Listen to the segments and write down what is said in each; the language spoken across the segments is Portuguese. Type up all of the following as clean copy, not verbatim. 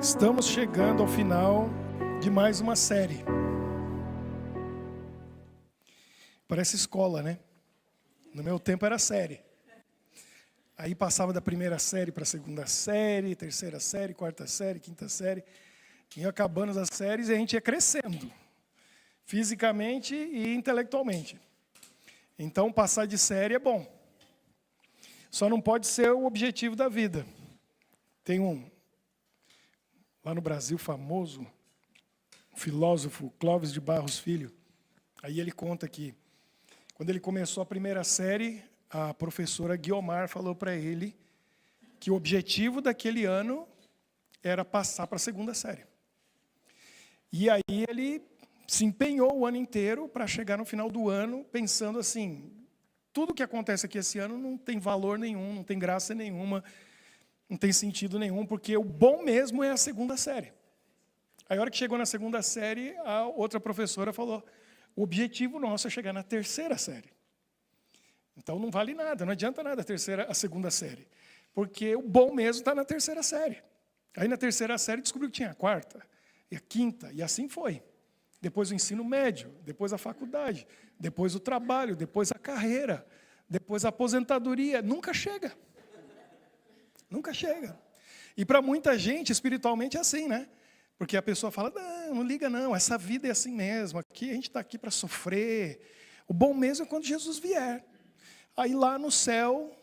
Estamos chegando ao final de mais uma série. Parece escola, né? No meu tempo era série. Aí passava da primeira série para a segunda série, terceira série, quarta série, quinta série. Ia acabando as séries e a gente ia crescendo, fisicamente e intelectualmente. Então, passar de série é bom. Só não pode ser o objetivo da vida. Tem lá no Brasil, famoso filósofo Clóvis de Barros Filho. Aí ele conta que, quando ele começou a primeira série, a professora Guiomar falou para ele que o objetivo daquele ano era passar para a segunda série. E aí ele se empenhou o ano inteiro para chegar no final do ano pensando assim, tudo que acontece aqui esse ano não tem valor nenhum, não tem graça nenhuma, não tem sentido nenhum, porque o bom mesmo é a segunda série. Aí, a hora que chegou na segunda série, a outra professora falou, o objetivo nosso é chegar na terceira série. Então, não vale nada, não adianta nada a segunda série, porque o bom mesmo está na terceira série. Aí, na terceira série, descobriu que tinha a quarta, e a quinta, e assim foi. Depois o ensino médio, depois a faculdade, depois o trabalho, depois a carreira, depois a aposentadoria, nunca chega. Nunca chega. E para muita gente, espiritualmente, é assim, né? Porque a pessoa fala, não liga não, essa vida é assim mesmo, aqui a gente está aqui para sofrer. O bom mesmo é quando Jesus vier. Aí lá no céu,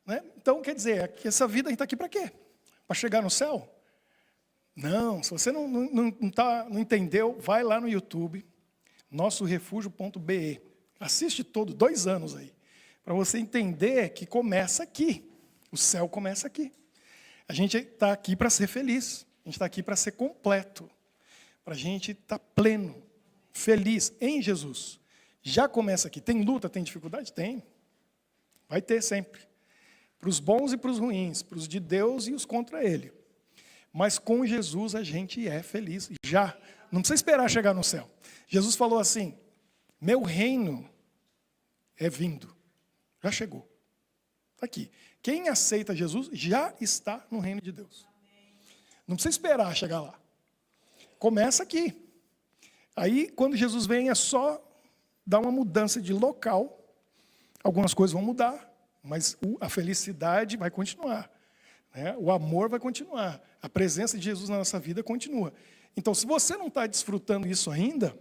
né? Então, quer dizer, que essa vida a gente está aqui para quê? Para chegar no céu? Não, se você não entendeu, vai lá no YouTube, nossorefugio.be. Assiste todo, 2 anos aí, para você entender que começa aqui. O céu começa aqui. A gente está aqui para ser feliz. A gente está aqui para ser completo. Para a gente estar pleno, feliz em Jesus. Já começa aqui. Tem luta, tem dificuldade? Tem. Vai ter sempre. Para os bons e para os ruins. Para os de Deus e os contra Ele. Mas com Jesus a gente é feliz. Já. Não precisa esperar chegar no céu. Jesus falou assim, meu reino é vindo. Já chegou. Está aqui. Quem aceita Jesus já está no reino de Deus. Não precisa esperar chegar lá. Começa aqui. Aí, quando Jesus vem, é só dar uma mudança de local. Algumas coisas vão mudar, mas a felicidade vai continuar. Né? O amor vai continuar. A presença de Jesus na nossa vida continua. Então, se você não está desfrutando isso ainda,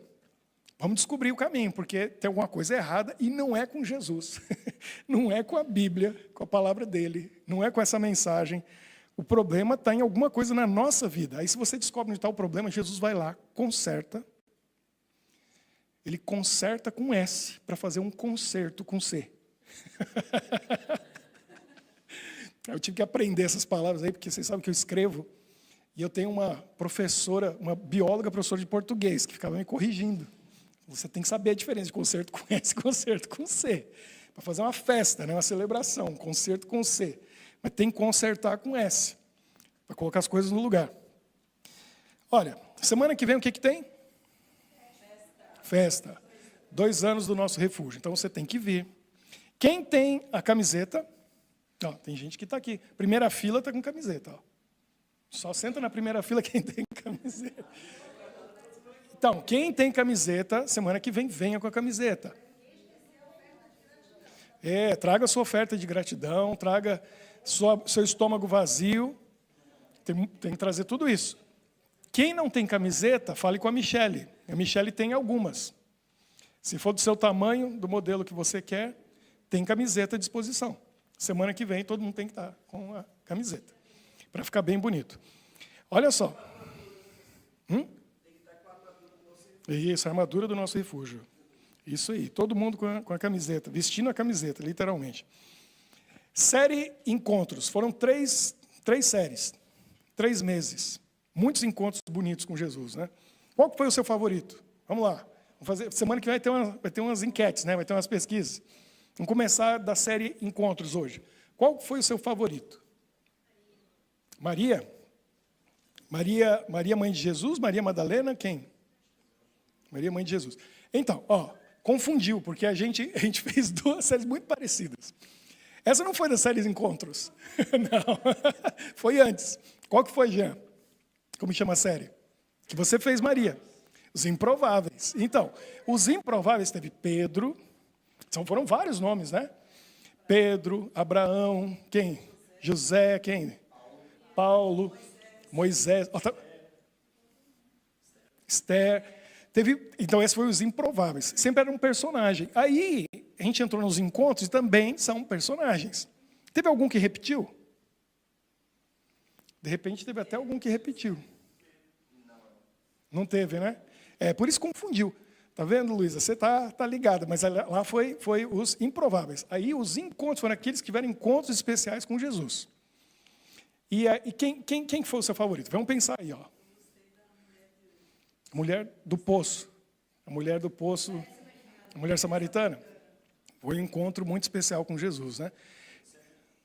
vamos descobrir o caminho, porque tem alguma coisa errada e não é com Jesus. Não é com a Bíblia, com a palavra dele. Não é com essa mensagem. O problema está em alguma coisa na nossa vida. Aí se você descobre onde está o problema, Jesus vai lá, conserta. Ele conserta com S, para fazer um conserto com C. Eu tive que aprender essas palavras aí, porque vocês sabem que eu escrevo. E eu tenho uma professora, uma bióloga professora de português, que ficava me corrigindo. Você tem que saber a diferença de concerto com S e concerto com C. Para fazer uma festa, né? Uma celebração, concerto com C. Mas tem que consertar com S, para colocar as coisas no lugar. Olha, semana que vem o que tem? Festa. 2 anos do nosso refúgio. Então você tem que vir. Quem tem a camiseta? Ó, tem gente que está aqui. Primeira fila está com camiseta. Ó. Só senta na primeira fila quem tem camiseta. Então, quem tem camiseta, semana que vem, venha com a camiseta. Traga a sua oferta de gratidão, traga seu estômago vazio. Tem que trazer tudo isso. Quem não tem camiseta, fale com a Michele. A Michele tem algumas. Se for do seu tamanho, do modelo que você quer, tem camiseta à disposição. Semana que vem, todo mundo tem que estar com a camiseta. Para ficar bem bonito. Olha só. Isso, a armadura do nosso refúgio. Isso aí, todo mundo com a camiseta, vestindo a camiseta, literalmente. Série Encontros, foram 3 séries, 3 meses. Muitos encontros bonitos com Jesus, né? Qual foi o seu favorito? Vamos lá. Vamos fazer, semana que vem vai ter umas enquetes, né? Vai ter umas pesquisas. Vamos começar da série Encontros hoje. Qual foi o seu favorito? Maria? Maria, mãe de Jesus? Maria Madalena? Quem? Maria, mãe de Jesus. Então, confundiu, porque a gente fez 2 séries muito parecidas. Essa não foi da série Encontros. Não, foi antes. Qual que foi, Jean? Como chama a série? Que você fez, Maria. Os Improváveis. Então, os Improváveis teve Pedro, foram vários nomes, né? Pedro, Abraão, quem? José, quem? Paulo, Moisés, Esther. Então, esses foram os Improváveis. Sempre era um personagem. Aí, a gente entrou nos encontros e também são personagens. Teve algum que repetiu? De repente, teve até algum que repetiu. Não teve, né? Por isso confundiu. Tá vendo, Luísa? Você tá ligada, mas lá foi os Improváveis. Aí, os encontros foram aqueles que tiveram encontros especiais com Jesus. E quem foi o seu favorito? Vamos pensar aí, ó. A mulher do poço. A mulher do poço, a mulher samaritana. Foi um encontro muito especial com Jesus, né?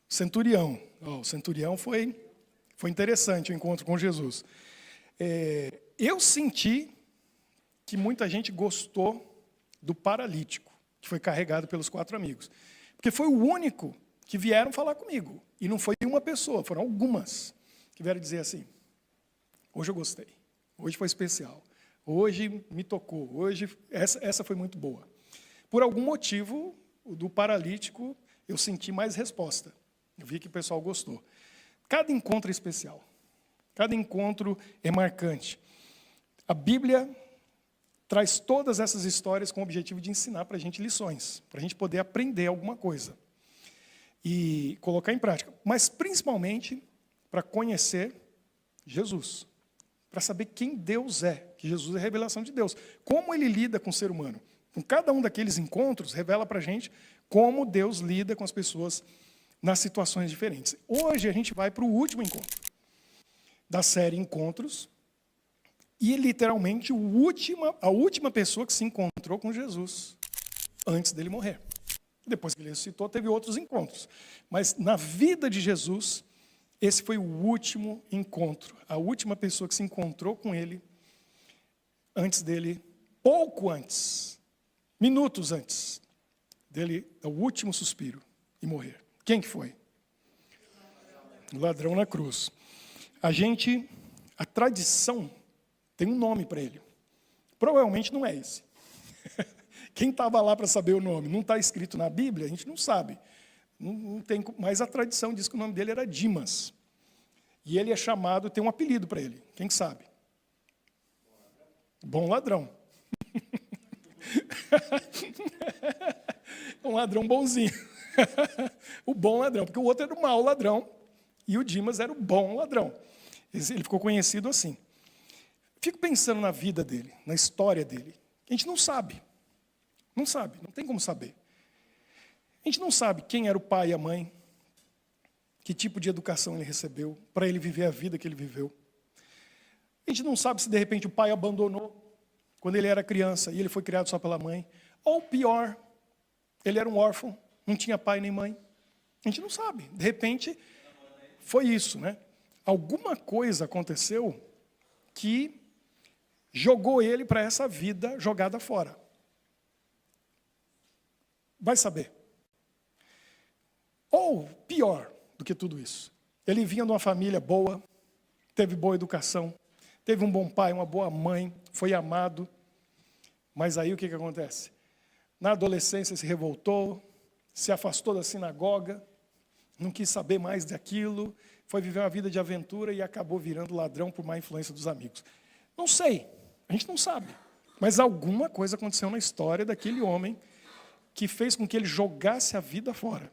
Centurião. O centurião foi interessante o encontro com Jesus. Eu senti que muita gente gostou do paralítico, que foi carregado pelos 4 amigos. Porque foi o único que vieram falar comigo. E não foi uma pessoa, foram algumas que vieram dizer assim: hoje eu gostei, hoje foi especial, hoje me tocou, hoje essa foi muito boa. Por algum motivo, o do paralítico, eu senti mais resposta. Eu vi que o pessoal gostou. Cada encontro é especial. Cada encontro é marcante. A Bíblia traz todas essas histórias com o objetivo de ensinar para a gente lições, para a gente poder aprender alguma coisa e colocar em prática. Mas, principalmente, para conhecer Jesus, para saber quem Deus é, que Jesus é a revelação de Deus. Como Ele lida com o ser humano. Com cada um daqueles encontros, revela para a gente como Deus lida com as pessoas nas situações diferentes. Hoje, a gente vai para o último encontro da série Encontros, e literalmente a última pessoa que se encontrou com Jesus antes dele morrer. Depois que ele ressuscitou, teve outros encontros. Mas na vida de Jesus, esse foi o último encontro. A última pessoa que se encontrou com ele antes dele, pouco antes, minutos antes dele, o último suspiro e morrer. Quem que foi? O ladrão na cruz. A tradição tem um nome para ele. Provavelmente não é esse. Quem estava lá para saber o nome? Não está escrito na Bíblia, a gente não sabe. Não tem, mas a tradição diz que o nome dele era Dimas. E ele é chamado, tem um apelido para ele. Quem sabe? Bom ladrão. Um ladrão bonzinho. O bom ladrão, porque o outro era o mau ladrão e o Dimas era o bom ladrão. Ele ficou conhecido assim. Fico pensando na vida dele, na história dele. A gente não sabe. Não sabe, não tem como saber. A gente não sabe quem era o pai e a mãe, que tipo de educação ele recebeu, para ele viver a vida que ele viveu. A gente não sabe se, de repente, o pai abandonou quando ele era criança e ele foi criado só pela mãe. Ou, pior, ele era um órfão, não tinha pai nem mãe. A gente não sabe. De repente, foi isso, né? Alguma coisa aconteceu que jogou ele para essa vida jogada fora. Vai saber. Ou, pior do que tudo isso, ele vinha de uma família boa, teve boa educação, teve um bom pai, uma boa mãe, foi amado, mas aí o que acontece? Na adolescência se revoltou, se afastou da sinagoga, não quis saber mais daquilo, foi viver uma vida de aventura e acabou virando ladrão por má influência dos amigos. Não sei, a gente não sabe, mas alguma coisa aconteceu na história daquele homem que fez com que ele jogasse a vida fora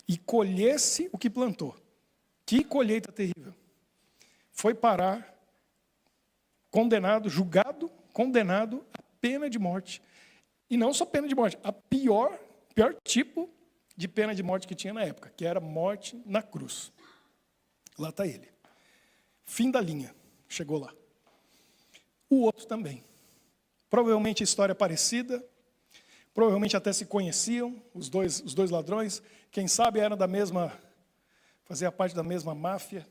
e colhesse o que plantou. Que colheita terrível. Foi parar, condenado, julgado, condenado a pena de morte. E não só pena de morte, a pior tipo de pena de morte que tinha na época, que era morte na cruz. Lá está ele. Fim da linha, chegou lá. O outro também. Provavelmente história parecida, provavelmente até se conheciam, os dois ladrões, quem sabe eram fazia parte da mesma máfia,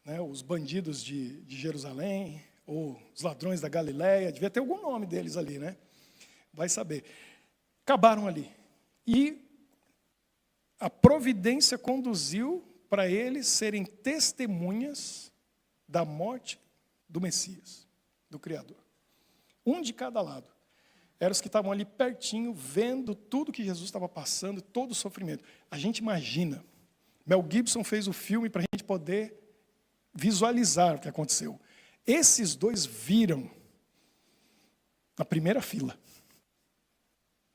né, os bandidos de Jerusalém, ou os ladrões da Galileia, devia ter algum nome deles ali, né? Vai saber. Acabaram ali. E a providência conduziu para eles serem testemunhas da morte do Messias, do Criador. Um de cada lado. Eram os que estavam ali pertinho, vendo tudo que Jesus estava passando, todo o sofrimento. A gente imagina. Mel Gibson fez o filme para a gente poder visualizar o que aconteceu. Esses dois viram na primeira fila.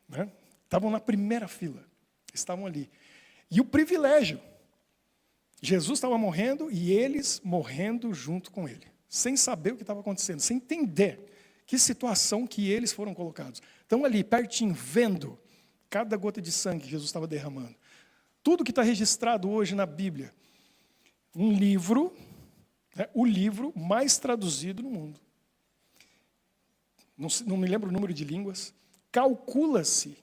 Né? Estavam na primeira fila. Estavam ali. E o privilégio. Jesus estava morrendo e eles morrendo junto com ele. Sem saber o que estava acontecendo, sem entender que situação que eles foram colocados. Estão ali, pertinho, vendo cada gota de sangue que Jesus estava derramando. Tudo que está registrado hoje na Bíblia. Um livro, o livro mais traduzido no mundo. Não me lembro o número de línguas. Calcula-se,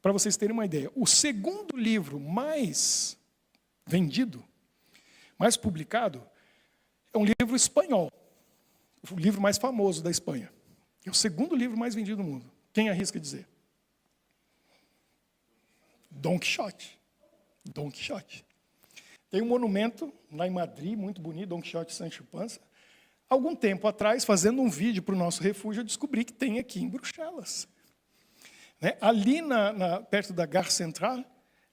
para vocês terem uma ideia, o segundo livro mais vendido, mais publicado, é um livro espanhol. O livro mais famoso da Espanha. É o segundo livro mais vendido do mundo. Quem arrisca dizer? Dom Quixote. Dom Quixote. Tem um monumento lá em Madrid, muito bonito, Dom Quixote Sancho Panza. Algum tempo atrás, fazendo um vídeo para o nosso refúgio, eu descobri que tem aqui em Bruxelas. Né? Ali perto da Gare Central,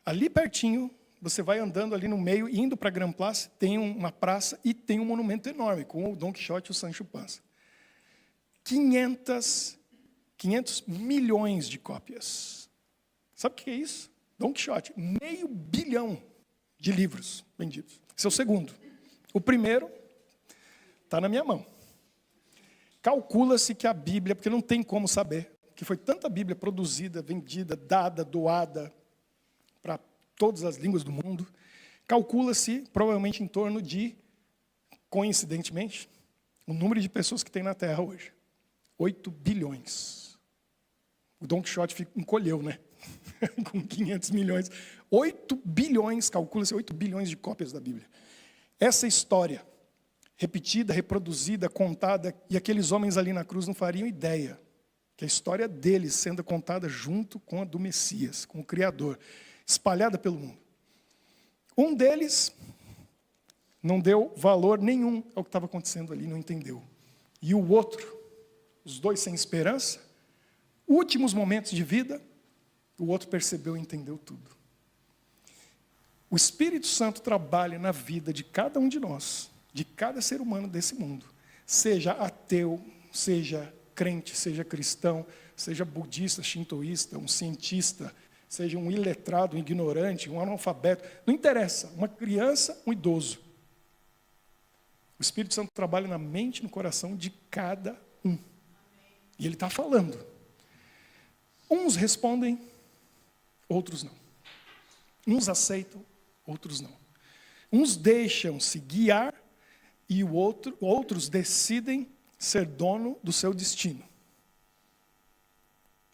ali pertinho, você vai andando ali no meio, indo para a Grand Place, tem uma praça e tem um monumento enorme, com o Dom Quixote e o Sancho Panza. 500 milhões de cópias. Sabe o que é isso? Dom Quixote, 500 milhão de livros vendidos. Esse é o segundo. O primeiro está na minha mão. Calcula-se que a Bíblia, porque não tem como saber, que foi tanta Bíblia produzida, vendida, dada, doada para todas as línguas do mundo, calcula-se provavelmente em torno de, coincidentemente, o número de pessoas que tem na Terra hoje. 8 bilhões. O Dom Quixote encolheu, né? Com 500 milhões. 8 bilhões, calcula-se 8 bilhões de cópias da Bíblia. Essa história, repetida, reproduzida, contada, e aqueles homens ali na cruz não fariam ideia que a história deles sendo contada junto com a do Messias, com o Criador, espalhada pelo mundo. Um deles não deu valor nenhum ao que estava acontecendo ali, não entendeu. E o outro, os dois sem esperança, últimos momentos de vida, o outro percebeu e entendeu tudo. O Espírito Santo trabalha na vida de cada um de nós, de cada ser humano desse mundo, seja ateu, seja crente, seja cristão, seja budista, shintoísta, um cientista, seja um iletrado, um ignorante, um analfabeto, não interessa, uma criança, um idoso. O Espírito Santo trabalha na mente e no coração de cada um. E ele está falando. Uns respondem, outros não. Uns aceitam, outros não. Uns deixam-se guiar e outros decidem ser dono do seu destino.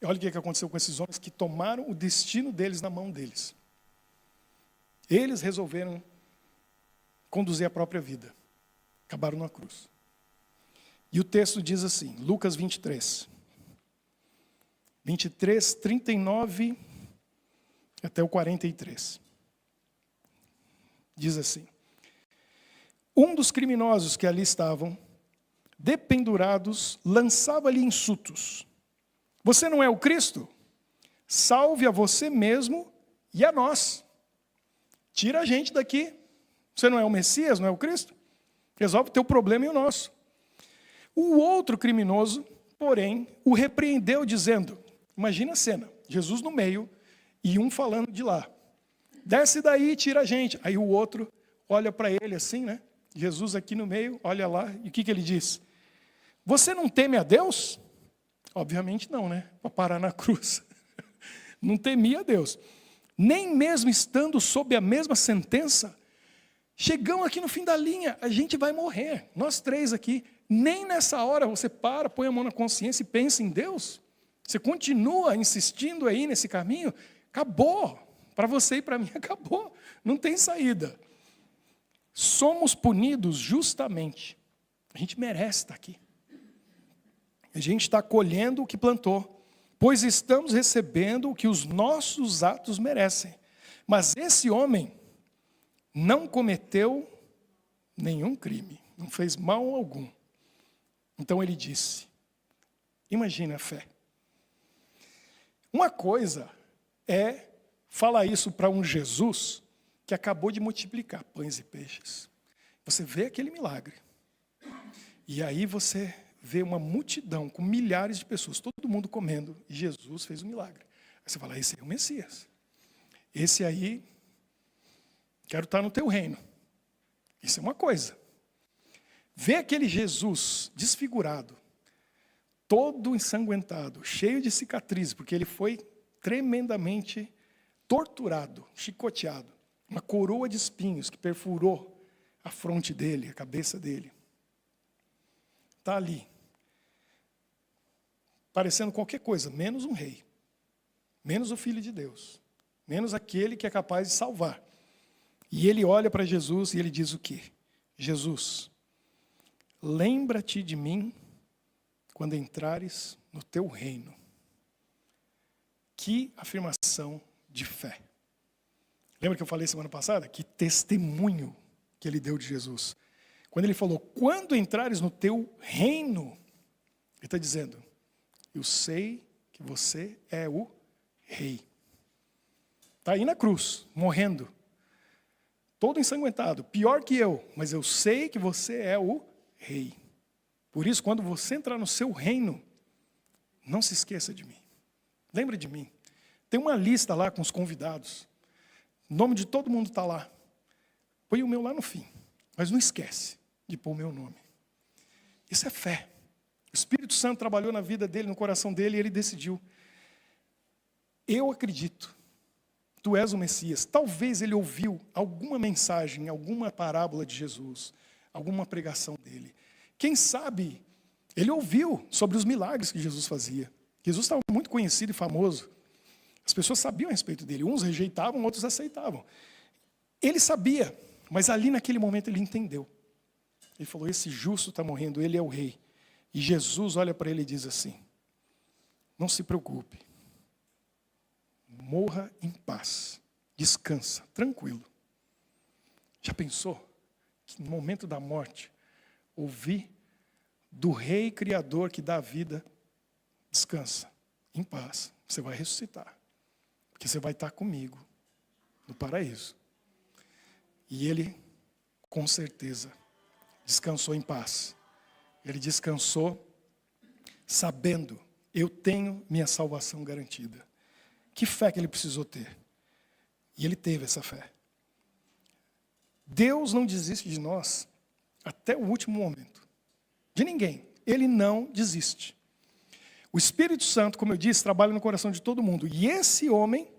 Olha o que aconteceu com esses homens que tomaram o destino deles na mão deles. Eles resolveram conduzir a própria vida. Acabaram na cruz. E o texto diz assim, Lucas 23, 39 até o 43. Diz assim: um dos criminosos que ali estavam, dependurados, lançava-lhe insultos. Você não é o Cristo? Salve a você mesmo e a nós. Tira a gente daqui. Você não é o Messias, não é o Cristo? Resolve o teu problema e o nosso. O outro criminoso, porém, o repreendeu dizendo, imagina a cena, Jesus no meio e um falando de lá. Desce daí e tira a gente. Aí o outro olha para ele assim, né? Jesus aqui no meio, olha lá, e o que ele diz? Você não teme a Deus? Obviamente não, né? Para parar na cruz. Não temia a Deus. Nem mesmo estando sob a mesma sentença, chegamos aqui no fim da linha, a gente vai morrer. Nós três aqui, nem nessa hora você põe a mão na consciência e pensa em Deus. Você continua insistindo aí nesse caminho, acabou. Para você e para mim, acabou. Não tem saída. Somos punidos justamente. A gente merece estar aqui. A gente está colhendo o que plantou, pois estamos recebendo o que os nossos atos merecem. Mas esse homem não cometeu nenhum crime, não fez mal algum. Então ele disse, imagina a fé. Uma coisa é falar isso para um Jesus que acabou de multiplicar pães e peixes. Você vê aquele milagre. E aí você vê uma multidão com milhares de pessoas, todo mundo comendo, e Jesus fez um milagre. Aí você fala, esse aí é o Messias. Esse aí, quero estar no teu reino. Isso é uma coisa. Ver aquele Jesus desfigurado, todo ensanguentado, cheio de cicatrizes, porque ele foi tremendamente torturado, chicoteado. Uma coroa de espinhos que perfurou a fronte dele, a cabeça dele. Está ali, parecendo qualquer coisa, menos um rei, menos o Filho de Deus, menos aquele que é capaz de salvar. E ele olha para Jesus e ele diz o quê? Jesus, lembra-te de mim quando entrares no teu reino. Que afirmação de fé. Lembra que eu falei semana passada? Que testemunho que ele deu de Jesus. Quando ele falou, quando entrares no teu reino, ele está dizendo, eu sei que você é o rei. Está aí na cruz, morrendo. Todo ensanguentado, pior que eu, mas eu sei que você é o rei. Por isso, quando você entrar no seu reino, não se esqueça de mim. Lembre de mim. Tem uma lista lá com os convidados. O nome de todo mundo está lá. Põe o meu lá no fim. Mas não esquece de pôr o meu nome. Isso é fé. O Espírito Santo trabalhou na vida dele, no coração dele, e ele decidiu. Eu acredito. Tu és o Messias. Talvez ele ouviu alguma mensagem, alguma parábola de Jesus, alguma pregação dele. Quem sabe ele ouviu sobre os milagres que Jesus fazia. Jesus estava muito conhecido e famoso. As pessoas sabiam a respeito dele. Uns rejeitavam, outros aceitavam. Ele sabia, mas ali naquele momento ele entendeu. Ele falou, esse justo está morrendo, ele é o rei. E Jesus olha para ele e diz assim, não se preocupe. Morra em paz, descansa, tranquilo. Já pensou que no momento da morte, ouvir do rei criador que dá a vida, descansa, em paz, você vai ressuscitar, porque você vai estar comigo no paraíso. E ele, com certeza, descansou em paz. Ele descansou sabendo, eu tenho minha salvação garantida. Que fé que ele precisou ter? E ele teve essa fé. Deus não desiste de nós até o último momento. De ninguém. Ele não desiste. O Espírito Santo, como eu disse, trabalha no coração de todo mundo. E esse homem,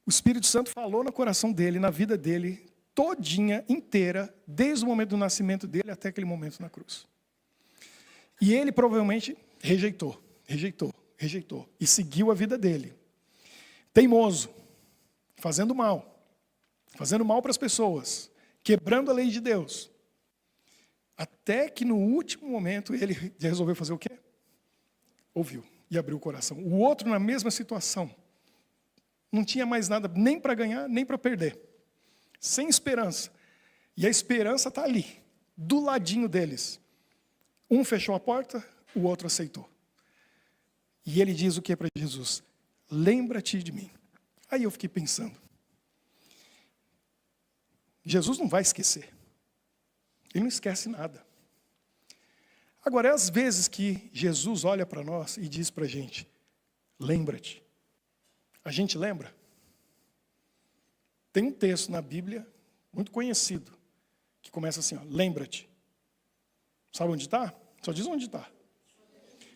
o Espírito Santo falou no coração dele, na vida dele, todinha, inteira, desde o momento do nascimento dele até aquele momento na cruz. E ele provavelmente rejeitou. E seguiu a vida dele. Teimoso, fazendo mal para as pessoas, quebrando a lei de Deus. Até que no último momento ele resolveu fazer o quê? Ouviu e abriu o coração. O outro na mesma situação. Não tinha mais nada nem para ganhar, nem para perder. Sem esperança. E a esperança está ali, do ladinho deles. Um fechou a porta, o outro aceitou. E ele diz o que para Jesus? Lembra-te de mim. Aí eu fiquei pensando. Jesus não vai esquecer. Ele não esquece nada. Agora, é às vezes que Jesus olha para nós e diz para a gente, lembra-te. A gente lembra? Tem um texto na Bíblia, muito conhecido, que começa assim, ó, lembra-te. Sabe onde está? Só diz onde está.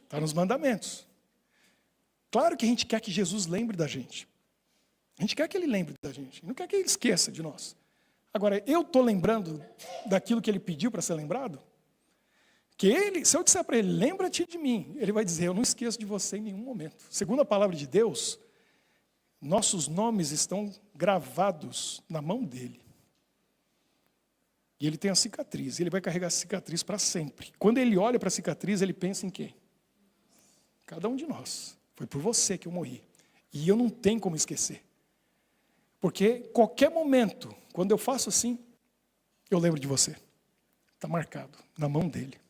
Está nos mandamentos. Claro que a gente quer que Jesus lembre da gente. A gente quer que ele lembre da gente. Não quer que ele esqueça de nós. Agora, eu estou lembrando daquilo que ele pediu para ser lembrado? Que ele, se eu disser para ele, lembra-te de mim, ele vai dizer, eu não esqueço de você em nenhum momento. Segundo a palavra de Deus, nossos nomes estão gravados na mão dele. E ele tem a cicatriz, ele vai carregar a cicatriz para sempre. Quando ele olha para a cicatriz, ele pensa em quem? Cada um de nós. Foi por você que eu morri. E eu não tenho como esquecer. Porque qualquer momento, quando eu faço assim, eu lembro de você. Está marcado na mão dele.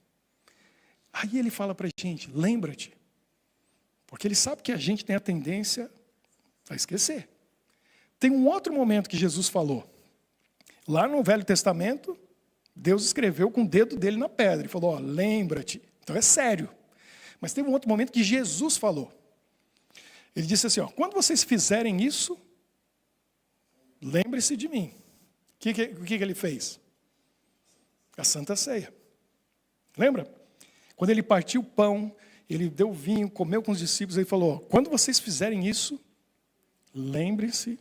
Aí ele fala para a gente, lembra-te. Porque ele sabe que a gente tem a tendência a esquecer. Tem um outro momento que Jesus falou. Lá no Velho Testamento, Deus escreveu com o dedo dele na pedra. E falou, lembra-te. Então é sério. Mas tem um outro momento que Jesus falou. Ele disse assim, quando vocês fizerem isso, lembre-se de mim. O que ele fez? A Santa Ceia. Lembra? Quando ele partiu o pão, ele deu vinho, comeu com os discípulos, ele falou, quando vocês fizerem isso, lembre-se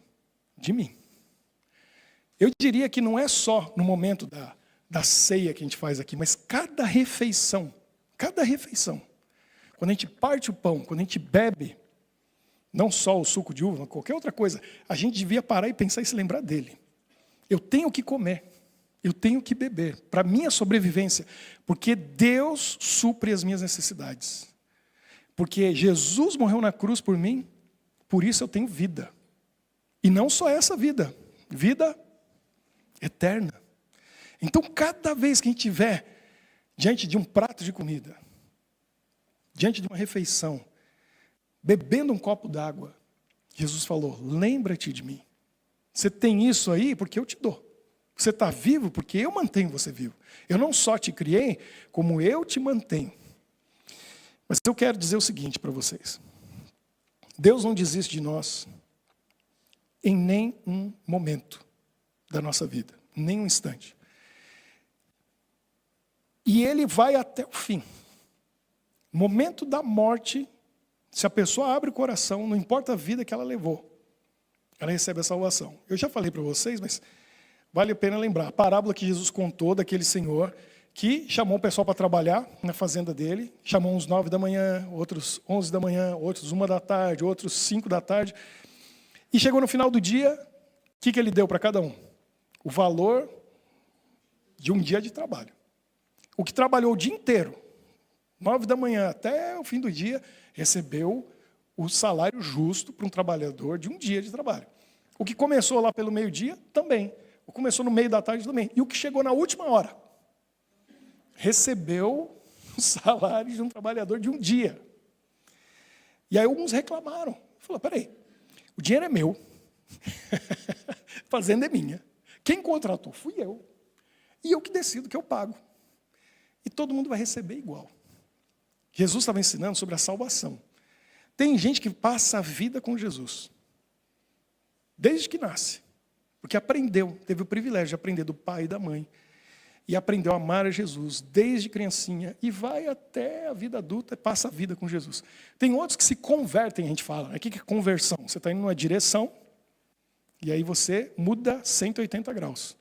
de mim. Eu diria que não é só no momento da ceia que a gente faz aqui, mas cada refeição, quando a gente parte o pão, quando a gente bebe, não só o suco de uva, qualquer outra coisa, a gente devia parar e pensar e se lembrar dele. Eu tenho que comer, eu tenho que beber, para minha sobrevivência, porque Deus supre as minhas necessidades. Porque Jesus morreu na cruz por mim, por isso eu tenho vida. E não só essa vida, vida eterna. Então, cada vez que a gente estiver diante de um prato de comida, diante de uma refeição, bebendo um copo d'água, Jesus falou, lembra-te de mim. Você tem isso aí porque eu te dou. Você está vivo porque eu mantenho você vivo. Eu não só te criei, como eu te mantenho. Mas eu quero dizer o seguinte para vocês. Deus não desiste de nós em nenhum momento da nossa vida, nem um instante. E Ele vai até o fim. Momento da morte, se a pessoa abre o coração, não importa a vida que ela levou, ela recebe a salvação. Eu já falei para vocês, mas vale a pena lembrar. A parábola que Jesus contou daquele senhor que chamou o pessoal para trabalhar na fazenda dele, chamou uns 9 da manhã, outros 11 da manhã, outros 1 da tarde, outros 5 da tarde, e chegou no final do dia, o que ele deu para cada um? O valor de um dia de trabalho. O que trabalhou o dia inteiro, 9 da manhã até o fim do dia, recebeu o salário justo para um trabalhador de um dia de trabalho. O que começou lá pelo meio-dia, também. O que começou no meio da tarde, também. E o que chegou na última hora, recebeu o salário de um trabalhador de um dia. E aí alguns reclamaram. Falaram, peraí, o dinheiro é meu, a fazenda é minha. Quem contratou fui eu. E eu que decido que eu pago. E todo mundo vai receber igual. Jesus estava ensinando sobre a salvação. Tem gente que passa a vida com Jesus. Desde que nasce. Porque aprendeu, teve o privilégio de aprender do pai e da mãe. E aprendeu a amar a Jesus desde criancinha. E vai até a vida adulta e passa a vida com Jesus. Tem outros que se convertem, a gente fala. O que é conversão? Você está indo numa direção e aí você muda 180 graus.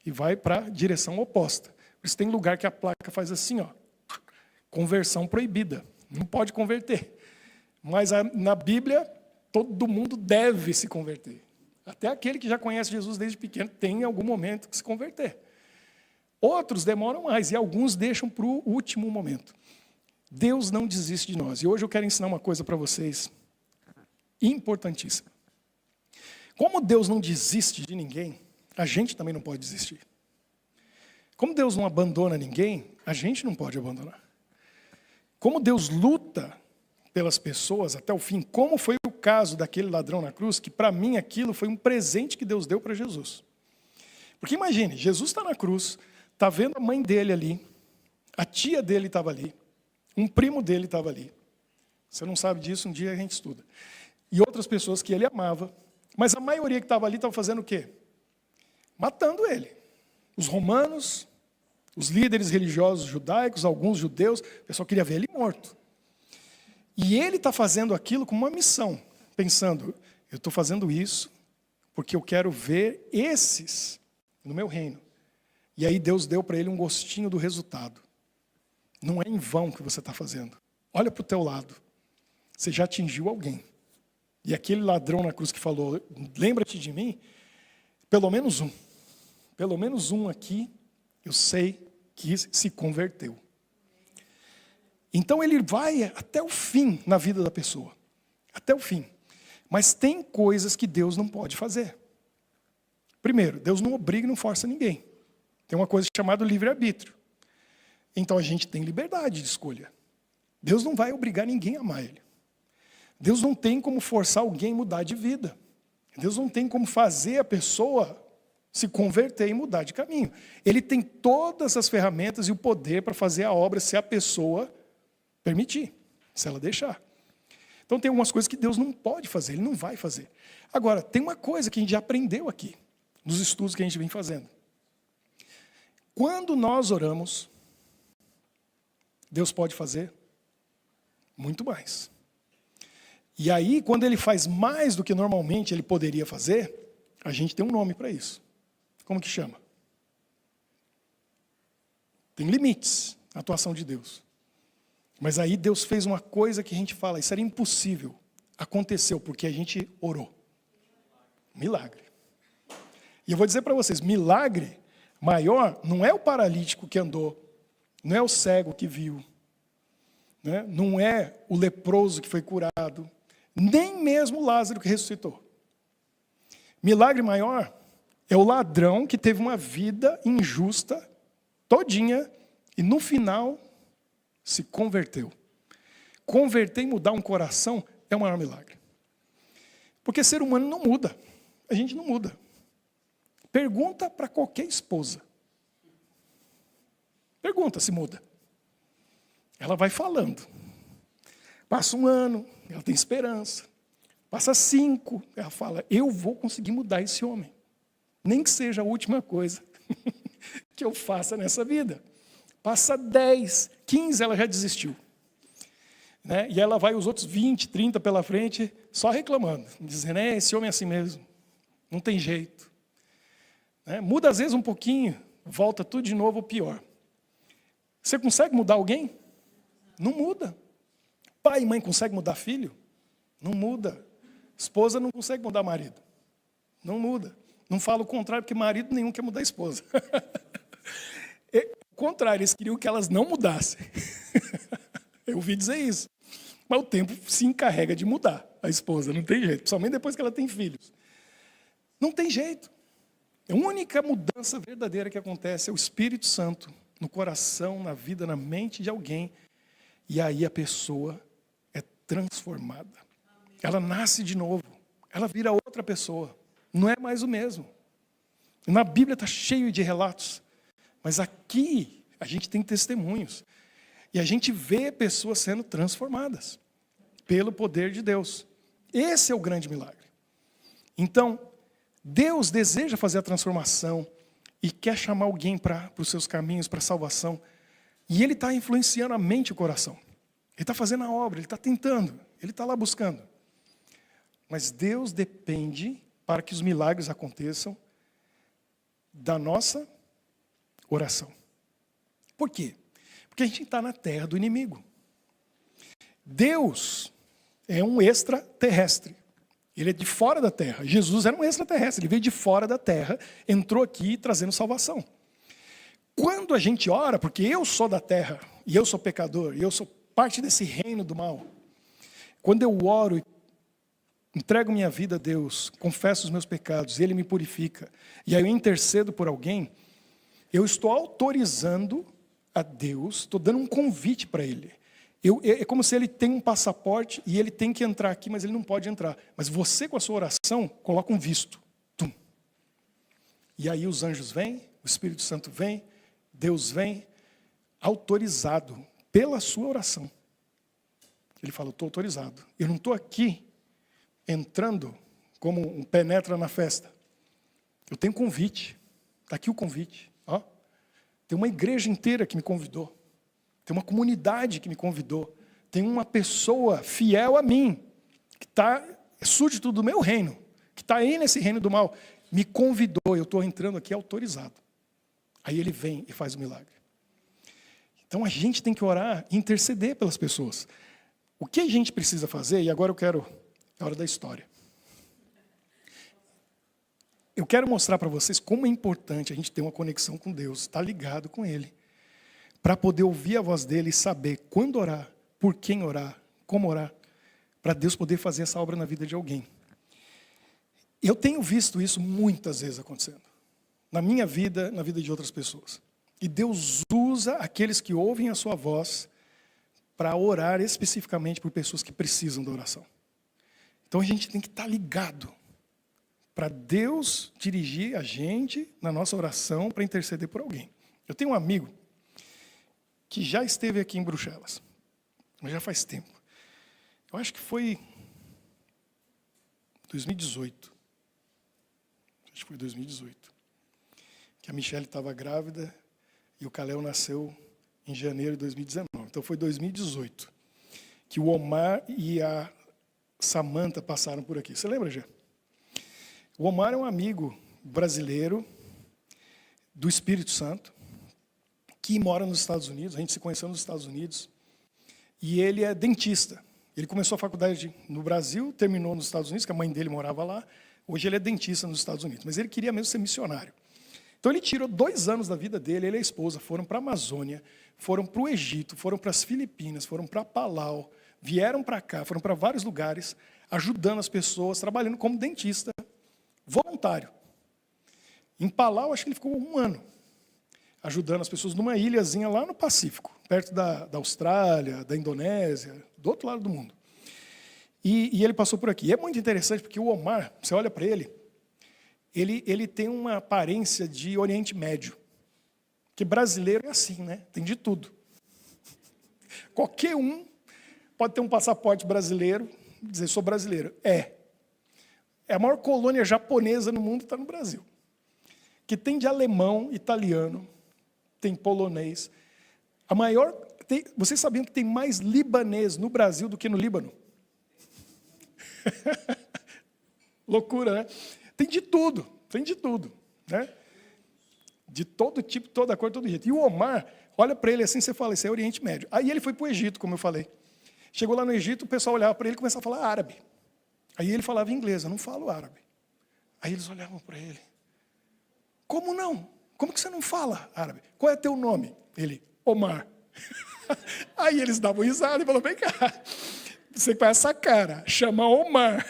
E vai para a direção oposta. Por isso tem lugar que a placa faz assim, conversão proibida. Não pode converter. Mas na Bíblia, todo mundo deve se converter. Até aquele que já conhece Jesus desde pequeno tem em algum momento que se converter. Outros demoram mais e alguns deixam para o último momento. Deus não desiste de nós. E hoje eu quero ensinar uma coisa para vocês importantíssima. Como Deus não desiste de ninguém, a gente também não pode desistir. Como Deus não abandona ninguém, a gente não pode abandonar. Como Deus luta pelas pessoas até o fim, como foi o caso daquele ladrão na cruz, que para mim aquilo foi um presente que Deus deu para Jesus. Porque imagine, Jesus está na cruz, está vendo a mãe dele ali, a tia dele estava ali, um primo dele estava ali. Você não sabe disso, um dia a gente estuda. E outras pessoas que ele amava, mas a maioria que estava ali estava fazendo o quê? Matando ele. Os romanos, os líderes religiosos judaicos, alguns judeus, o pessoal queria ver ele morto. E ele está fazendo aquilo como uma missão, pensando, eu estou fazendo isso porque eu quero ver esses no meu reino. E aí Deus deu para ele um gostinho do resultado. Não é em vão que você está fazendo. Olha para o teu lado. Você já atingiu alguém. E aquele ladrão na cruz que falou, lembra-te de mim, pelo menos um aqui, eu sei que se converteu. Então ele vai até o fim na vida da pessoa. Até o fim. Mas tem coisas que Deus não pode fazer. Primeiro, Deus não obriga e não força ninguém. Tem uma coisa chamada livre-arbítrio. Então a gente tem liberdade de escolha. Deus não vai obrigar ninguém a amar Ele. Deus não tem como forçar alguém a mudar de vida. Deus não tem como fazer a pessoa se converter e mudar de caminho. Ele tem todas as ferramentas e o poder para fazer a obra se a pessoa permitir, se ela deixar. Então tem algumas coisas que Deus não pode fazer, Ele não vai fazer. Agora, tem uma coisa que a gente já aprendeu aqui, nos estudos que a gente vem fazendo. Quando nós oramos, Deus pode fazer muito mais. E aí, quando Ele faz mais do que normalmente Ele poderia fazer, a gente tem um nome para isso. Como que chama? Tem limites na atuação de Deus. Mas aí Deus fez uma coisa que a gente fala, isso era impossível. Aconteceu porque a gente orou. Milagre. E eu vou dizer para vocês, milagre maior não é o paralítico que andou, não é o cego que viu, né? Não é o leproso que foi curado, nem mesmo Lázaro que ressuscitou. Milagre maior é o ladrão que teve uma vida injusta, todinha, e no final se converteu. Converter e mudar um coração é o maior milagre. Porque ser humano não muda. A gente não muda. Pergunta para qualquer esposa. Pergunta se muda. Ela vai falando. Passa 1 ano, ela tem esperança. Passa 5, ela fala, eu vou conseguir mudar esse homem. Nem que seja a última coisa que eu faça nessa vida. Passa 10, 15, ela já desistiu. Né? E ela vai os outros 20, 30 pela frente, só reclamando. Dizendo, esse homem é assim mesmo. Não tem jeito. Né? Muda às vezes um pouquinho, volta tudo de novo pior. Você consegue mudar alguém? Não muda. Pai e mãe conseguem mudar filho? Não muda. Esposa não consegue mudar marido. Não muda. Não falo o contrário, porque marido nenhum quer mudar a esposa. O contrário, eles queriam que elas não mudassem. Eu ouvi dizer isso. Mas o tempo se encarrega de mudar a esposa, não tem jeito. Principalmente depois que ela tem filhos. Não tem jeito. A única mudança verdadeira que acontece é o Espírito Santo no coração, na vida, na mente de alguém. E aí a pessoa é transformada. Ela nasce de novo. Ela vira outra pessoa. Não é mais o mesmo. Na Bíblia está cheio de relatos. Mas aqui a gente tem testemunhos. E a gente vê pessoas sendo transformadas pelo poder de Deus. Esse é o grande milagre. Então, Deus deseja fazer a transformação e quer chamar alguém para os seus caminhos, para a salvação. E Ele está influenciando a mente e o coração. Ele está fazendo a obra, Ele está tentando, Ele está lá buscando. Mas Deus depende, para que os milagres aconteçam, da nossa oração. Por quê? Porque a gente está na terra do inimigo. Deus é um extraterrestre. Ele é de fora da terra. Jesus era um extraterrestre. Ele veio de fora da terra, entrou aqui trazendo salvação. Quando a gente ora, porque eu sou da terra, e eu sou pecador, e eu sou parte desse reino do mal. Quando eu oro, entrego minha vida a Deus, confesso os meus pecados, Ele me purifica, e aí eu intercedo por alguém, eu estou autorizando a Deus, estou dando um convite para Ele. É como se Ele tem um passaporte e Ele tem que entrar aqui, mas Ele não pode entrar. Mas você, com a sua oração, coloca um visto. Tum. E aí os anjos vêm, o Espírito Santo vem, Deus vem, autorizado pela sua oração. Ele fala, estou autorizado. Eu não estou aqui entrando como um penetra na festa. Eu tenho convite. Está aqui o convite. Ó. Tem uma igreja inteira que me convidou. Tem uma comunidade que me convidou. Tem uma pessoa fiel a mim, que é súdito do meu reino, que está aí nesse reino do mal. Me convidou, eu estou entrando aqui autorizado. Aí ele vem e faz o milagre. Então a gente tem que orar e interceder pelas pessoas. O que a gente precisa fazer, e agora é a hora da história. Eu quero mostrar para vocês como é importante a gente ter uma conexão com Deus, estar ligado com Ele, para poder ouvir a voz dEle e saber quando orar, por quem orar, como orar, para Deus poder fazer essa obra na vida de alguém. Eu tenho visto isso muitas vezes acontecendo, na minha vida, na vida de outras pessoas. E Deus usa aqueles que ouvem a sua voz para orar especificamente por pessoas que precisam da oração. Então a gente tem que estar ligado para Deus dirigir a gente na nossa oração para interceder por alguém. Eu tenho um amigo que já esteve aqui em Bruxelas, mas já faz tempo. Eu acho que foi 2018. Acho que foi 2018. Que a Michelle estava grávida e o Kalel nasceu em janeiro de 2019. Então foi 2018 que o Omar e a Samantha passaram por aqui. Você lembra, Gê? O Omar é um amigo brasileiro do Espírito Santo que mora nos Estados Unidos. A gente se conheceu nos Estados Unidos. E ele é dentista. Ele começou a faculdade no Brasil, terminou nos Estados Unidos, que a mãe dele morava lá. Hoje ele é dentista nos Estados Unidos. Mas ele queria mesmo ser missionário. Então ele tirou 2 anos da vida dele, ele e a esposa foram para a Amazônia, foram para o Egito, foram para as Filipinas, foram para Palau, vieram para cá, foram para vários lugares, ajudando as pessoas, trabalhando como dentista, voluntário. Em Palau, acho que ele ficou 1 ano, ajudando as pessoas numa ilhazinha lá no Pacífico, perto da Austrália, da Indonésia, do outro lado do mundo. E ele passou por aqui. E é muito interessante, porque o Omar, você olha para ele, ele tem uma aparência de Oriente Médio. Porque brasileiro é assim, né? Tem de tudo. Qualquer um pode ter um passaporte brasileiro e dizer, sou brasileiro. É a maior colônia japonesa no mundo, está no Brasil. Que tem de alemão, italiano, tem polonês. Vocês sabiam que tem mais libanês no Brasil do que no Líbano? Loucura, né? Tem de tudo, né? De todo tipo, toda cor, todo jeito. E o Omar, olha para ele assim, você fala, isso é Oriente Médio. Aí ele foi para o Egito, como eu falei. Chegou lá no Egito, o pessoal olhava para ele e começava a falar árabe. Aí ele falava inglês, eu não falo árabe. Aí eles olhavam para ele. Como não? Como que você não fala árabe? Qual é teu nome? Ele, Omar. Aí eles davam risada e falavam, vem cá, você com essa cara, chama Omar,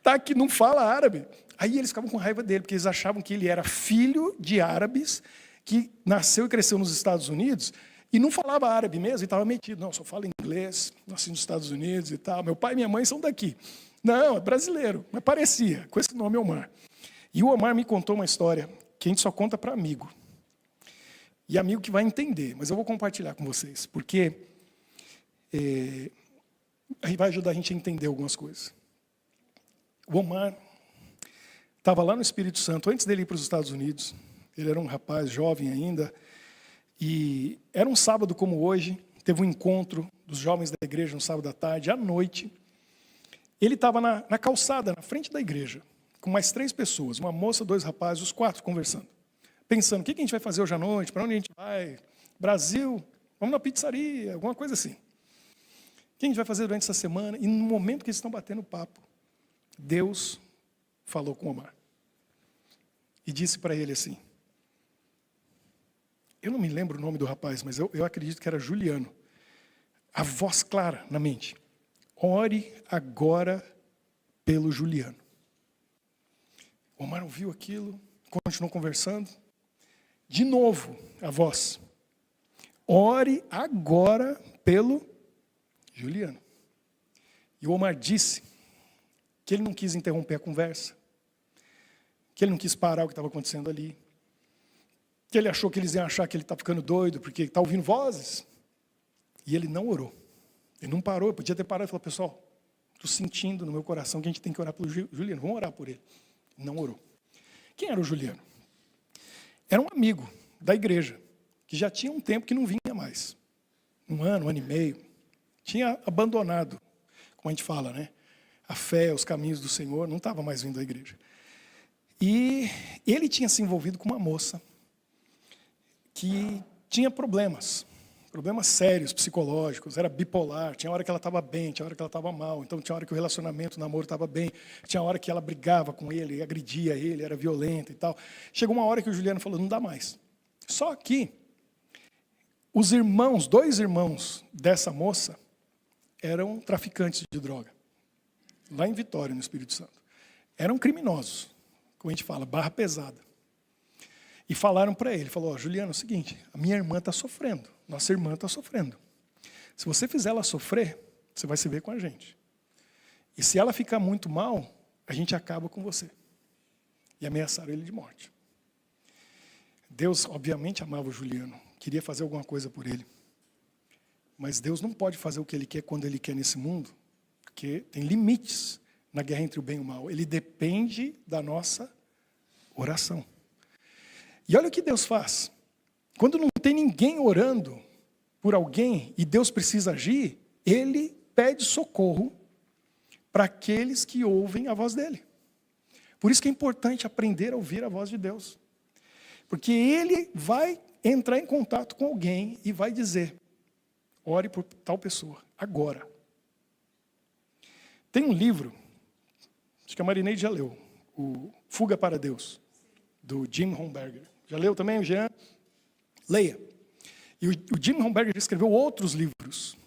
tá aqui, não fala árabe. Aí eles ficavam com raiva dele, porque eles achavam que ele era filho de árabes, que nasceu e cresceu nos Estados Unidos, e não falava árabe mesmo, e estava metido. Não, só fala inglês, nasci nos Estados Unidos e tal. Meu pai e minha mãe são daqui. Não, é brasileiro, mas parecia, com esse nome Omar. E o Omar me contou uma história que a gente só conta para amigo. E amigo que vai entender, mas eu vou compartilhar com vocês, porque aí vai ajudar a gente a entender algumas coisas. O Omar estava lá no Espírito Santo, antes dele ir para os Estados Unidos. Ele era um rapaz jovem ainda. E era um sábado como hoje, teve um encontro dos jovens da igreja no sábado à tarde, à noite. Ele estava na calçada, na frente da igreja, com mais 3 pessoas, uma moça, 2 rapazes, os 4 conversando. Pensando, o que a gente vai fazer hoje à noite? Para onde a gente vai? Brasil? Vamos na pizzaria? Alguma coisa assim. O que a gente vai fazer durante essa semana? E no momento que eles estão batendo papo, Deus falou com Omar. E disse para ele assim, eu não me lembro o nome do rapaz, mas eu acredito que era Juliano. A voz clara na mente. Ore agora pelo Juliano. O Omar ouviu aquilo, continuou conversando. De novo, a voz. Ore agora pelo Juliano. E o Omar disse que ele não quis interromper a conversa, que ele não quis parar o que estava acontecendo ali, que ele achou que eles iam achar que ele está ficando doido, porque está ouvindo vozes. E ele não orou. Ele não parou, podia ter parado e falou, pessoal, estou sentindo no meu coração que a gente tem que orar pelo Juliano, vamos orar por ele. Não orou. Quem era o Juliano? Era um amigo da igreja, que já tinha um tempo que não vinha mais. 1 ano, 1 ano e meio. Tinha abandonado, como a gente fala, né? A fé, os caminhos do Senhor, não estava mais vindo à igreja. E ele tinha se envolvido com uma moça que tinha problemas sérios, psicológicos, era bipolar, tinha hora que ela estava bem, tinha hora que ela estava mal, então tinha hora que o relacionamento, o namoro estava bem, tinha hora que ela brigava com ele, agredia ele, era violenta e tal. Chegou uma hora que o Juliano falou, não dá mais. Só que os irmãos, 2 irmãos dessa moça, eram traficantes de droga, lá em Vitória, no Espírito Santo. Eram criminosos, como a gente fala, barra pesada. E falaram para ele, falou, Juliano, é o seguinte, a minha irmã está sofrendo, nossa irmã está sofrendo. Se você fizer ela sofrer, você vai se ver com a gente. E se ela ficar muito mal, a gente acaba com você. E ameaçaram ele de morte. Deus, obviamente, amava o Juliano, queria fazer alguma coisa por ele. Mas Deus não pode fazer o que Ele quer quando Ele quer nesse mundo, porque tem limites na guerra entre o bem e o mal. Ele depende da nossa oração. E olha o que Deus faz. Quando não tem ninguém orando por alguém e Deus precisa agir, Ele pede socorro para aqueles que ouvem a voz dEle. Por isso que é importante aprender a ouvir a voz de Deus. Porque Ele vai entrar em contato com alguém e vai dizer, ore por tal pessoa, agora. Tem um livro, acho que a Marineide já leu, o Fuga para Deus, do Jim Homberger. Já leu também, o Jean? Leia. E o Jim Homberger escreveu outros livros.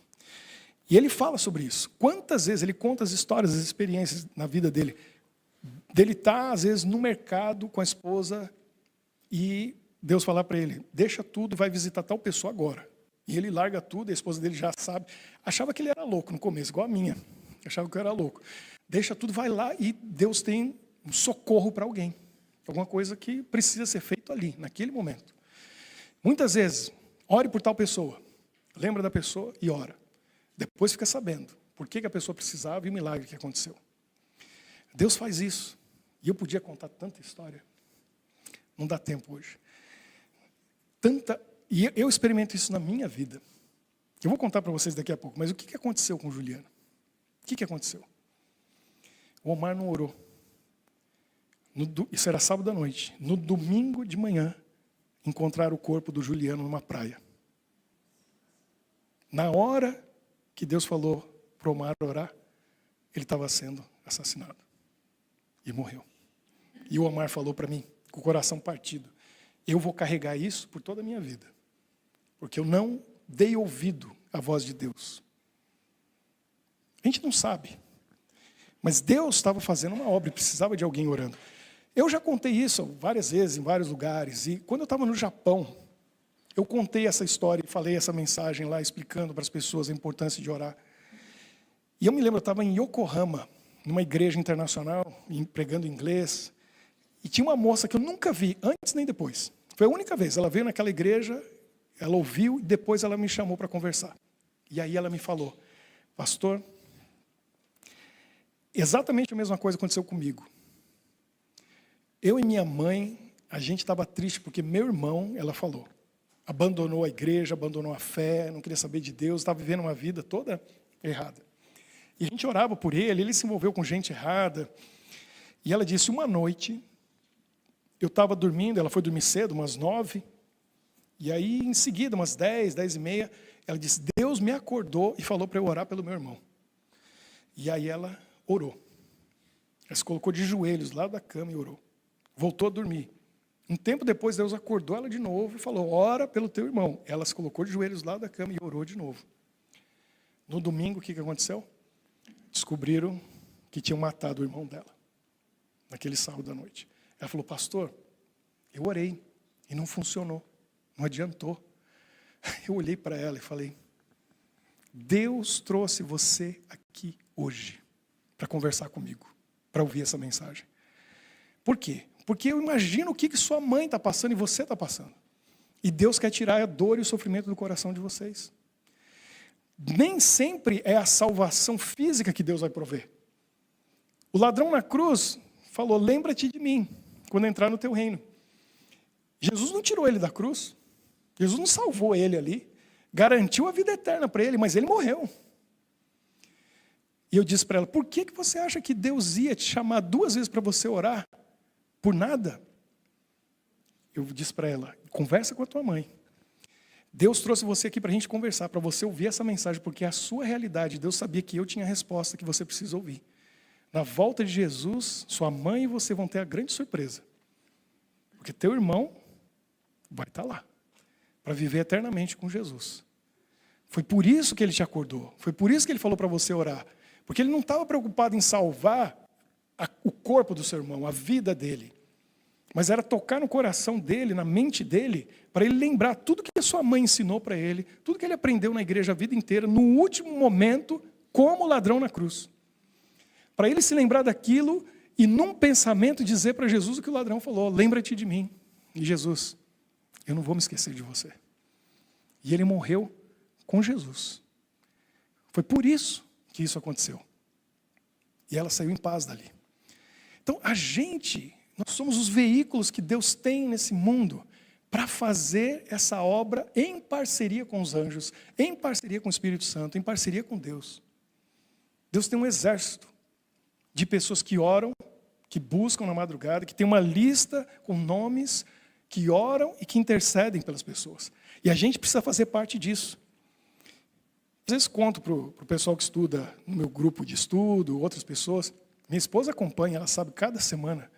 E ele fala sobre isso. Quantas vezes ele conta as histórias, as experiências na vida dele. Dele estar, às vezes, no mercado com a esposa e Deus falar para ele, deixa tudo, vai visitar tal pessoa agora. E ele larga tudo, e a esposa dele já sabe. Achava que ele era louco no começo, igual a minha. Achava que eu era louco. Deixa tudo, vai lá e Deus tem um socorro para alguém. Alguma coisa que precisa ser feito ali, naquele momento. Muitas vezes, ore por tal pessoa. Lembra da pessoa e ora. Depois fica sabendo por que a pessoa precisava e o milagre que aconteceu. Deus faz isso. E eu podia contar tanta história. Não dá tempo hoje. E eu experimento isso na minha vida. Eu vou contar para vocês daqui a pouco, mas o que aconteceu com o Juliano? O que aconteceu? O Omar não orou. Isso era sábado à noite. No domingo de manhã, encontraram o corpo do Juliano numa praia. Na hora que Deus falou para o Omar orar, ele estava sendo assassinado. E morreu. E o Omar falou para mim, com o coração partido, eu vou carregar isso por toda a minha vida. Porque eu não dei ouvido à voz de Deus. A gente não sabe. Mas Deus estava fazendo uma obra e precisava de alguém orando. Eu já contei isso várias vezes, em vários lugares. E quando eu estava no Japão, eu contei essa história e falei essa mensagem lá, explicando para as pessoas a importância de orar. E eu me lembro, eu estava em Yokohama, numa igreja internacional, pregando inglês. E tinha uma moça que eu nunca vi, antes nem depois. Foi a única vez. Ela veio naquela igreja, ela ouviu e depois ela me chamou para conversar. E aí ela me falou, pastor, exatamente a mesma coisa aconteceu comigo. Eu e minha mãe, a gente estava triste porque meu irmão, ela falou, abandonou a igreja, abandonou a fé, não queria saber de Deus, estava vivendo uma vida toda errada. E a gente orava por ele se envolveu com gente errada. E ela disse, uma noite, eu estava dormindo, ela foi dormir cedo, umas 9, e aí em seguida, umas 10, 10:30, ela disse, Deus me acordou e falou para eu orar pelo meu irmão. E aí ela orou. Ela se colocou de joelhos lá da cama e orou. Voltou a dormir. Um tempo depois, Deus acordou ela de novo e falou, ora pelo teu irmão. Ela se colocou de joelhos lá da cama e orou de novo. No domingo, o que aconteceu? Descobriram que tinham matado o irmão dela. Naquele sábado à noite. Ela falou, pastor, eu orei e não funcionou. Não adiantou. Eu olhei para ela e falei, Deus trouxe você aqui hoje para conversar comigo, para ouvir essa mensagem. Por quê? Porque eu imagino o que sua mãe está passando e você está passando. E Deus quer tirar a dor e o sofrimento do coração de vocês. Nem sempre é a salvação física que Deus vai prover. O ladrão na cruz falou, lembra-te de mim, quando entrar no teu reino. Jesus não tirou ele da cruz. Jesus não salvou ele ali. Garantiu a vida eterna para ele, mas ele morreu. E eu disse para ela, por que você acha que Deus ia te chamar 2 vezes para você orar? Por nada? Eu disse para ela, conversa com a tua mãe. Deus trouxe você aqui para a gente conversar, para você ouvir essa mensagem, porque é a sua realidade. Deus sabia que eu tinha a resposta que você precisa ouvir. Na volta de Jesus, sua mãe e você vão ter a grande surpresa. Porque teu irmão vai estar lá, para viver eternamente com Jesus. Foi por isso que ele te acordou. Foi por isso que ele falou para você orar. Porque ele não estava preocupado em salvar o corpo do seu irmão, a vida dele. Mas era tocar no coração dele, na mente dele, para ele lembrar tudo que a sua mãe ensinou para ele, tudo que ele aprendeu na igreja a vida inteira, no último momento, como ladrão na cruz. Para ele se lembrar daquilo e num pensamento dizer para Jesus o que o ladrão falou: lembra-te de mim. E Jesus, eu não vou me esquecer de você. E ele morreu com Jesus. Foi por isso que isso aconteceu. E ela saiu em paz dali. Então, nós somos os veículos que Deus tem nesse mundo para fazer essa obra em parceria com os anjos, em parceria com o Espírito Santo, em parceria com Deus. Deus tem um exército de pessoas que oram, que buscam na madrugada, que tem uma lista com nomes, que oram e que intercedem pelas pessoas. E a gente precisa fazer parte disso. Às vezes conto para o pessoal que estuda no meu grupo de estudo, outras pessoas. Minha esposa acompanha, ela sabe cada semana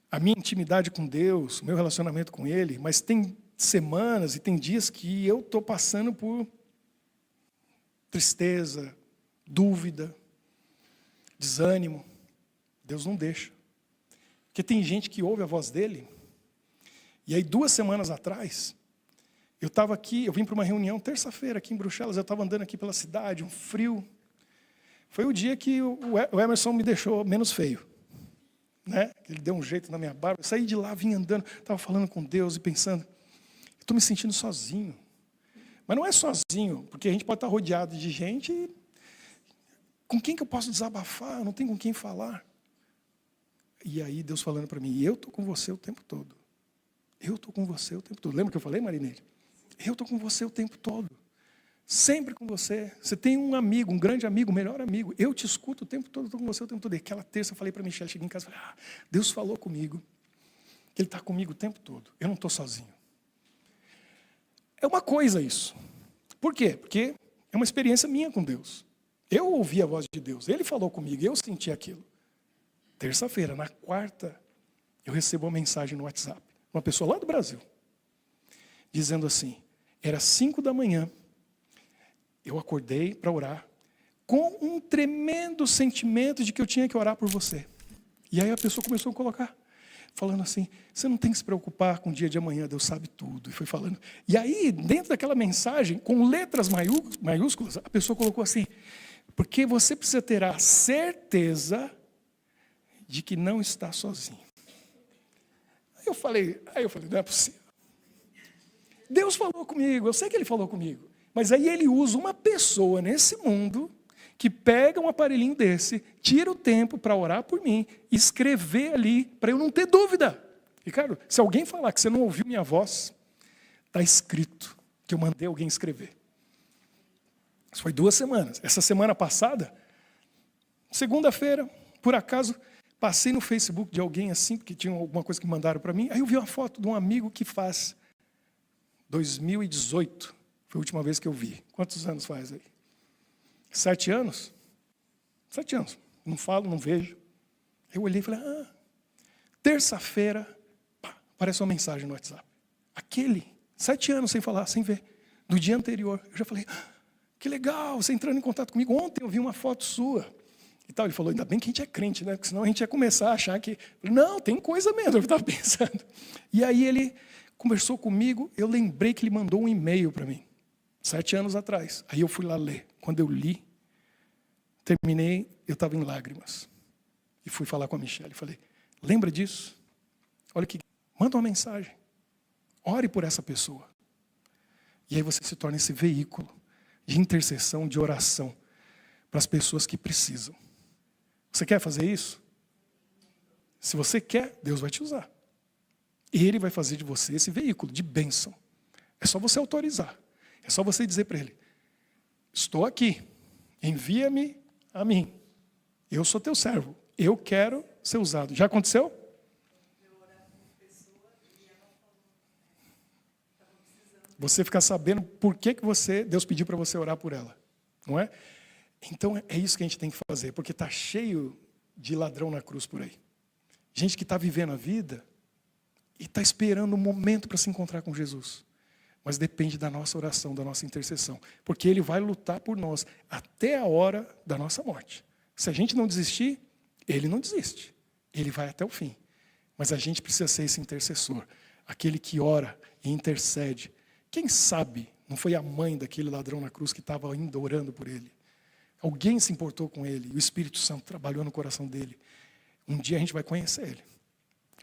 a minha intimidade com Deus, o meu relacionamento com Ele, mas tem semanas e tem dias que eu estou passando por tristeza, dúvida, desânimo. Deus não deixa. Porque tem gente que ouve a voz dele. E aí 2 semanas atrás, eu estava aqui, eu vim para uma reunião terça-feira aqui em Bruxelas, eu estava andando aqui pela cidade, um frio. Foi o dia que o Emerson me deixou menos feio. Né? Ele deu um jeito na minha barba. Eu saí de lá, vim andando, estava falando com Deus e pensando, eu estou me sentindo sozinho. Mas não é sozinho, porque a gente pode estar rodeado de gente e com quem que eu posso desabafar? Eu não tenho com quem falar. E aí Deus falando para mim, eu estou com você o tempo todo. Eu estou com você o tempo todo. Lembra que eu falei, Marineide? Eu estou com você o tempo todo. Sempre com você. Você tem um amigo, um grande amigo, um melhor amigo. Eu te escuto o tempo todo, estou com você o tempo todo. E aquela terça eu falei para a Michelle, cheguei em casa e falei, Deus falou comigo. Ele está comigo o tempo todo. Eu não estou sozinho. É uma coisa isso. Por quê? Porque é uma experiência minha com Deus. Eu ouvi a voz de Deus. Ele falou comigo, eu senti aquilo. Terça-feira, na quarta, eu recebo uma mensagem no WhatsApp. Uma pessoa lá do Brasil. Dizendo assim, era 5 da manhã. Eu acordei para orar com um tremendo sentimento de que eu tinha que orar por você. E aí a pessoa começou a colocar, falando assim, você não tem que se preocupar com o dia de amanhã, Deus sabe tudo. E foi falando. E aí, dentro daquela mensagem, com letras maiúsculas, a pessoa colocou assim, porque você precisa ter a certeza de que não está sozinho. Aí eu falei, não é possível. Deus falou comigo, eu sei que Ele falou comigo. Mas aí Ele usa uma pessoa nesse mundo que pega um aparelhinho desse, tira o tempo para orar por mim, escrever ali, para eu não ter dúvida. Ricardo, se alguém falar que você não ouviu minha voz, está escrito que eu mandei alguém escrever. Isso foi 2 semanas. Essa semana passada, segunda-feira, por acaso, passei no Facebook de alguém assim, porque tinha alguma coisa que mandaram para mim, aí eu vi uma foto de um amigo que faz 2018, foi a última vez que eu vi. Quantos anos faz aí? 7 anos? 7 anos. Não falo, não vejo. Eu olhei e falei, terça-feira, aparece uma mensagem no WhatsApp. Aquele, 7 anos sem falar, sem ver. Do dia anterior, eu já falei, que legal, você entrando em contato comigo. Ontem eu vi uma foto sua. E tal. Ele falou, ainda bem que a gente é crente, né? Porque senão a gente ia começar a achar que... Não, tem coisa mesmo, eu estava pensando. E aí ele conversou comigo, eu lembrei que ele mandou um e-mail para mim. 7 anos atrás. Aí eu fui lá ler. Quando eu li, terminei, eu estava em lágrimas. E fui falar com a Michelle. Falei, lembra disso? Olha que manda uma mensagem. Ore por essa pessoa. E aí você se torna esse veículo de intercessão, de oração para as pessoas que precisam. Você quer fazer isso? Se você quer, Deus vai te usar. Ele vai fazer de você esse veículo de bênção. É só você autorizar. É só você dizer para Ele, estou aqui, envia-me a mim. Eu sou teu servo, eu quero ser usado. Já aconteceu? Você ficar sabendo por que Deus pediu para você orar por ela. Não é? Então é isso que a gente tem que fazer, porque está cheio de ladrão na cruz por aí. Gente que está vivendo a vida e está esperando um momento para se encontrar com Jesus. Mas depende da nossa oração, da nossa intercessão. Porque Ele vai lutar por nós até a hora da nossa morte. Se a gente não desistir, Ele não desiste. Ele vai até o fim. Mas a gente precisa ser esse intercessor, aquele que ora e intercede. Quem sabe não foi a mãe daquele ladrão na cruz que estava ainda orando por ele? Alguém se importou com ele, e o Espírito Santo trabalhou no coração dele. Um dia a gente vai conhecer ele,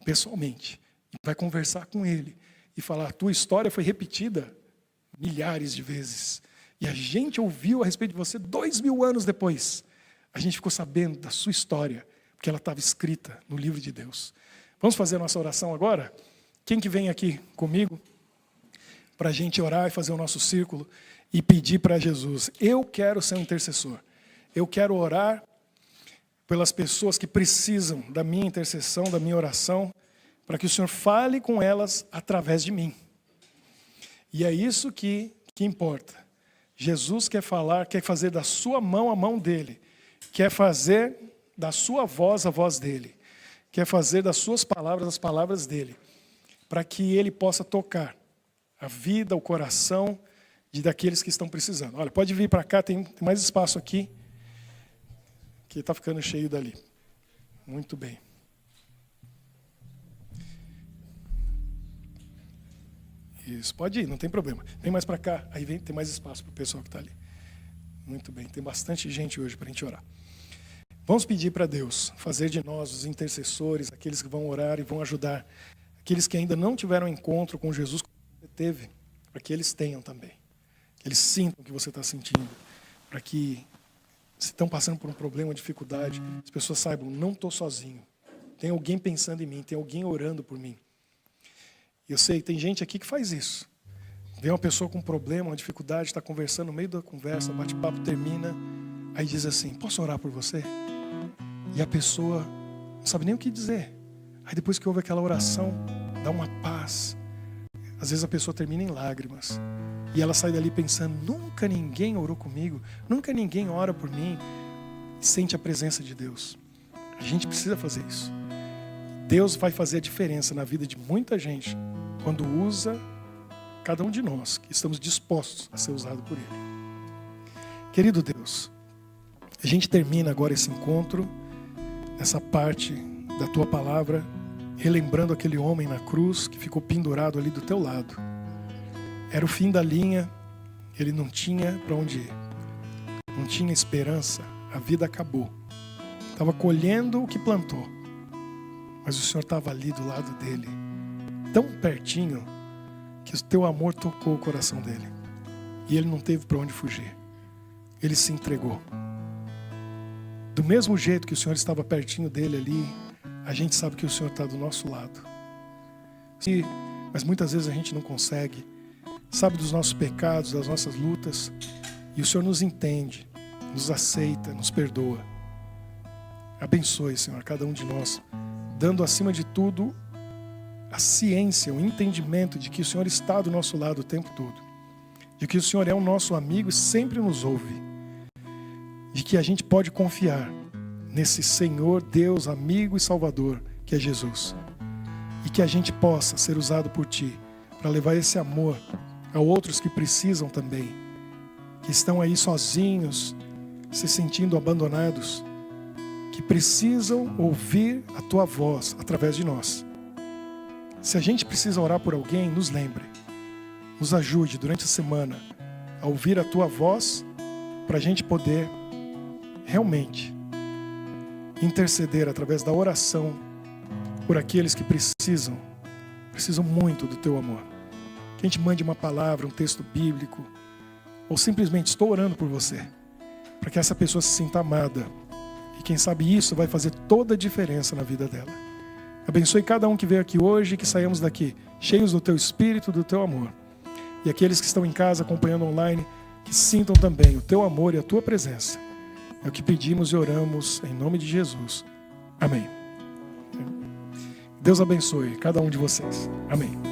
pessoalmente, e vai conversar com ele, e falar, a tua história foi repetida milhares de vezes, e a gente ouviu a respeito de você 2000 anos depois. A gente ficou sabendo da sua história, porque ela estava escrita no livro de Deus. Vamos fazer a nossa oração agora? Quem que vem aqui comigo para a gente orar e fazer o nosso círculo e pedir para Jesus? Eu quero ser um intercessor. Eu quero orar pelas pessoas que precisam da minha intercessão, da minha oração, para que o Senhor fale com elas através de mim. E é isso que importa. Jesus quer falar, quer fazer da sua mão a mão dele. Quer fazer da sua voz a voz dele. Quer fazer das suas palavras as palavras dele. Para que ele possa tocar a vida, o coração daqueles que estão precisando. Olha, pode vir para cá, tem mais espaço aqui. Que está ficando cheio dali. Muito bem. Isso, pode ir, não tem problema. Vem mais para cá, aí tem mais espaço para o pessoal que está ali. Muito bem, tem bastante gente hoje para a gente orar. Vamos pedir para Deus fazer de nós os intercessores, aqueles que vão orar e vão ajudar, aqueles que ainda não tiveram encontro com Jesus como você teve, para que eles tenham também. Que eles sintam o que você está sentindo, para que, se estão passando por um problema, uma dificuldade, as pessoas saibam, não estou sozinho. Tem alguém pensando em mim, tem alguém orando por mim. Eu sei, tem gente aqui que faz isso. Vem uma pessoa com um problema, uma dificuldade, está conversando no meio da conversa, o bate-papo termina, aí diz assim, posso orar por você? E a pessoa não sabe nem o que dizer. Aí depois que ouve aquela oração, dá uma paz. Às vezes a pessoa termina em lágrimas. E ela sai dali pensando, nunca ninguém orou comigo, nunca ninguém ora por mim. E sente a presença de Deus. A gente precisa fazer isso. Deus vai fazer a diferença na vida de muita gente quando usa cada um de nós, que estamos dispostos a ser usados por Ele. Querido Deus, a gente termina agora esse encontro, essa parte da Tua Palavra, relembrando aquele homem na cruz que ficou pendurado ali do Teu lado. Era o fim da linha, ele não tinha para onde ir, não tinha esperança, a vida acabou. Estava colhendo o que plantou, mas o Senhor estava ali do lado dele, tão pertinho, que o Teu amor tocou o coração dele. E ele não teve para onde fugir, ele se entregou. Do mesmo jeito que o Senhor estava pertinho dele ali, a gente sabe que o Senhor está do nosso lado. Mas muitas vezes a gente não consegue, sabe dos nossos pecados, das nossas lutas, e o Senhor nos entende, nos aceita, nos perdoa. Abençoe, Senhor, cada um de nós, dando acima de tudo a ciência, o entendimento de que o Senhor está do nosso lado o tempo todo, de que o Senhor é o nosso amigo e sempre nos ouve, de que a gente pode confiar nesse Senhor, Deus, amigo e Salvador, que é Jesus, e que a gente possa ser usado por Ti para levar esse amor a outros que precisam também, que estão aí sozinhos, se sentindo abandonados, que precisam ouvir a Tua voz através de nós. Se a gente precisa orar por alguém, nos lembre, nos ajude durante a semana a ouvir a Tua voz, para a gente poder realmente interceder através da oração por aqueles que precisam muito do Teu amor. Que a gente mande uma palavra, um texto bíblico, ou simplesmente estou orando por você, para que essa pessoa se sinta amada. E quem sabe isso vai fazer toda a diferença na vida dela. Abençoe cada um que veio aqui hoje, que saímos daqui cheios do Teu Espírito, do Teu amor. E aqueles que estão em casa acompanhando online, que sintam também o Teu amor e a Tua presença. É o que pedimos e oramos em nome de Jesus. Amém. Deus abençoe cada um de vocês. Amém.